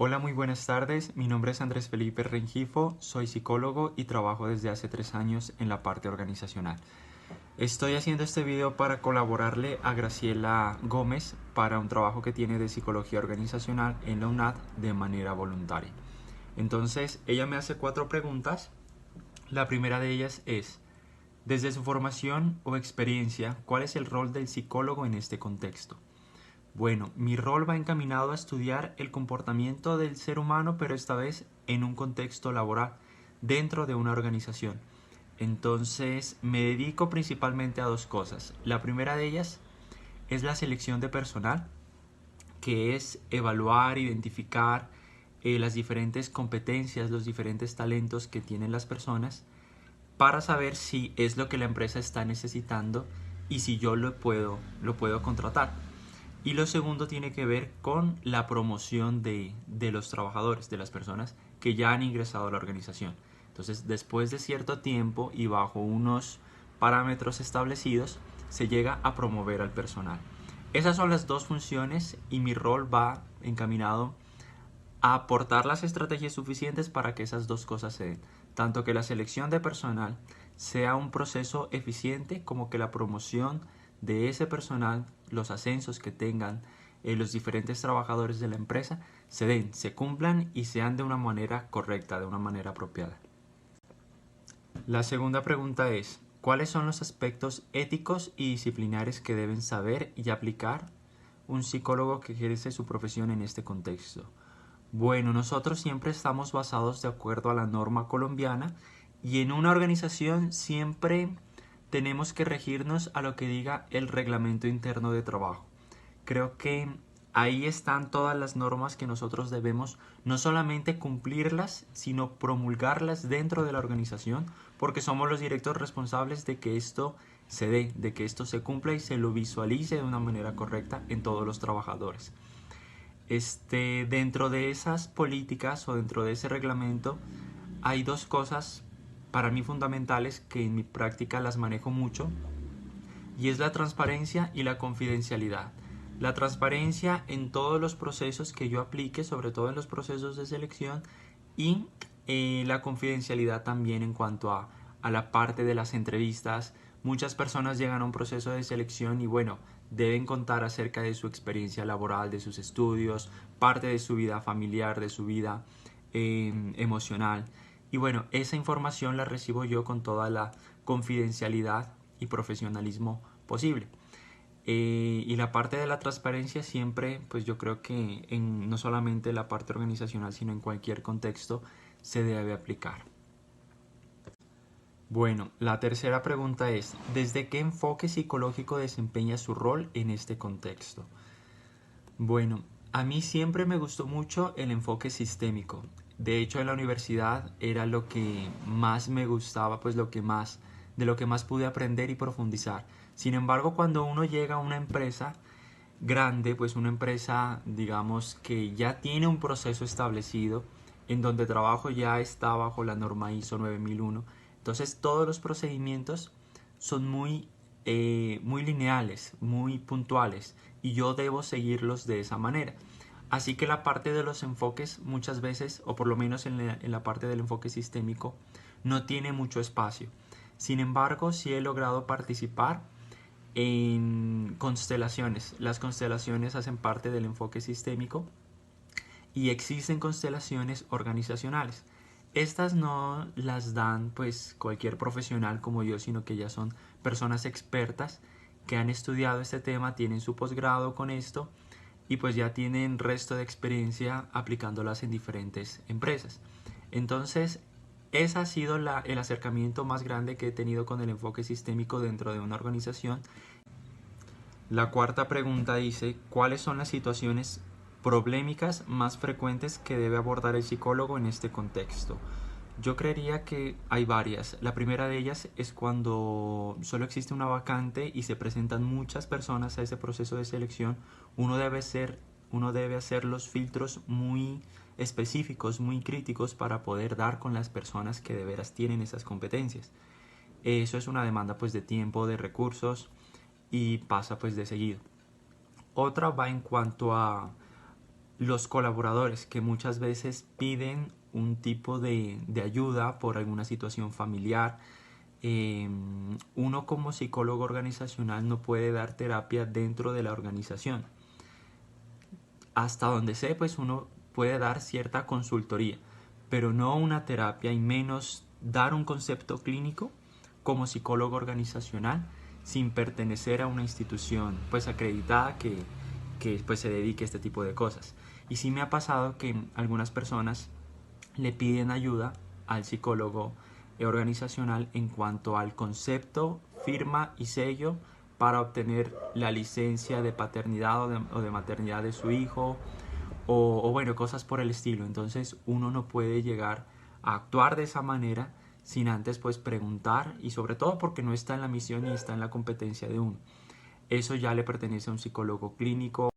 Hola, muy buenas tardes. Mi nombre es Andrés Felipe Rengifo, soy psicólogo y trabajo desde hace 3 años en la parte organizacional. Estoy haciendo este video para colaborarle a Graciela Gómez para un trabajo que tiene de psicología organizacional en la UNAD de manera voluntaria. Entonces, ella me hace 4 preguntas. La primera de ellas es, desde su formación o experiencia, ¿cuál es el rol del psicólogo en este contexto? Bueno, mi rol va encaminado a estudiar el comportamiento del ser humano, pero esta vez en un contexto laboral, dentro de una organización. Entonces, me dedico principalmente a 2 cosas. La primera de ellas es la selección de personal, que es evaluar, identificar las diferentes competencias, los diferentes talentos que tienen las personas para saber si es lo que la empresa está necesitando y si yo lo puedo contratar. Y lo segundo tiene que ver con la promoción de los trabajadores, de las personas que ya han ingresado a la organización. Entonces, después de cierto tiempo y bajo unos parámetros establecidos, se llega a promover al personal. Esas son las 2 funciones y mi rol va encaminado a aportar las estrategias suficientes para que esas 2 cosas se den. Tanto que la selección de personal sea un proceso eficiente como que la promoción de ese personal, los ascensos que tengan los diferentes trabajadores de la empresa, se den, se cumplan y sean de una manera correcta, de una manera apropiada. La segunda pregunta es, ¿cuáles son los aspectos éticos y disciplinares que deben saber y aplicar un psicólogo que ejerce su profesión en este contexto? Bueno, nosotros siempre estamos basados de acuerdo a la norma colombiana y en una organización siempre tenemos que regirnos a lo que diga el reglamento interno de trabajo. Creo que ahí están todas las normas que nosotros debemos no solamente cumplirlas, sino promulgarlas dentro de la organización, porque somos los directos responsables de que esto se dé, de que esto se cumpla y se lo visualice de una manera correcta en todos los trabajadores. Dentro de esas políticas o dentro de ese reglamento hay 2 cosas para mí fundamentales que en mi práctica las manejo mucho y es la transparencia y la confidencialidad. La transparencia en todos los procesos que yo aplique, sobre todo en los procesos de selección, y la confidencialidad también en cuanto a la parte de las entrevistas. Muchas personas llegan a un proceso de selección y bueno, deben contar acerca de su experiencia laboral, de sus estudios, parte de su vida familiar, de su vida emocional. Y bueno, esa información la recibo yo con toda la confidencialidad y profesionalismo posible. Y la parte de la transparencia siempre, pues yo creo que no solamente la parte organizacional, sino en cualquier contexto se debe aplicar. Bueno, la tercera pregunta es, ¿desde qué enfoque psicológico desempeña su rol en este contexto? Bueno, a mí siempre me gustó mucho el enfoque sistémico. De hecho, en la universidad era lo que más me gustaba, pues de lo que más pude aprender y profundizar. Sin embargo, cuando uno llega a una empresa grande, pues una empresa, digamos, que ya tiene un proceso establecido, en donde el trabajo ya está bajo la norma ISO 9001, entonces todos los procedimientos son muy lineales, muy puntuales, y yo debo seguirlos de esa manera. Así que la parte de los enfoques muchas veces, o por lo menos en la parte del enfoque sistémico, no tiene mucho espacio. Sin embargo, sí he logrado participar en constelaciones. Las constelaciones hacen parte del enfoque sistémico y existen constelaciones organizacionales. Estas no las dan pues cualquier profesional como yo, sino que ya son personas expertas que han estudiado este tema, tienen su posgrado con esto y pues ya tienen resto de experiencia aplicándolas en diferentes empresas. Entonces, ese ha sido el acercamiento más grande que he tenido con el enfoque sistémico dentro de una organización. La cuarta pregunta dice, ¿cuáles son las situaciones problemáticas más frecuentes que debe abordar el psicólogo en este contexto? Yo creería que hay varias. La primera de ellas es cuando solo existe una vacante y se presentan muchas personas a ese proceso de selección. Uno debe hacer los filtros muy específicos, muy críticos para poder dar con las personas que de veras tienen esas competencias. Eso es una demanda pues de tiempo, de recursos y pasa pues de seguido. Otra va en cuanto a los colaboradores que muchas veces piden un tipo de ayuda por alguna situación familiar. Uno como psicólogo organizacional no puede dar terapia dentro de la organización. Hasta donde sé, pues uno puede dar cierta consultoría, pero no una terapia y menos dar un concepto clínico como psicólogo organizacional sin pertenecer a una institución pues acreditada que pues se dedique a este tipo de cosas. Y sí me ha pasado que algunas personas le piden ayuda al psicólogo organizacional en cuanto al concepto, firma y sello para obtener la licencia de paternidad o de maternidad de su hijo o bueno, cosas por el estilo. Entonces uno no puede llegar a actuar de esa manera sin antes pues preguntar y sobre todo porque no está en la misión y está en la competencia de uno. Eso ya le pertenece a un psicólogo clínico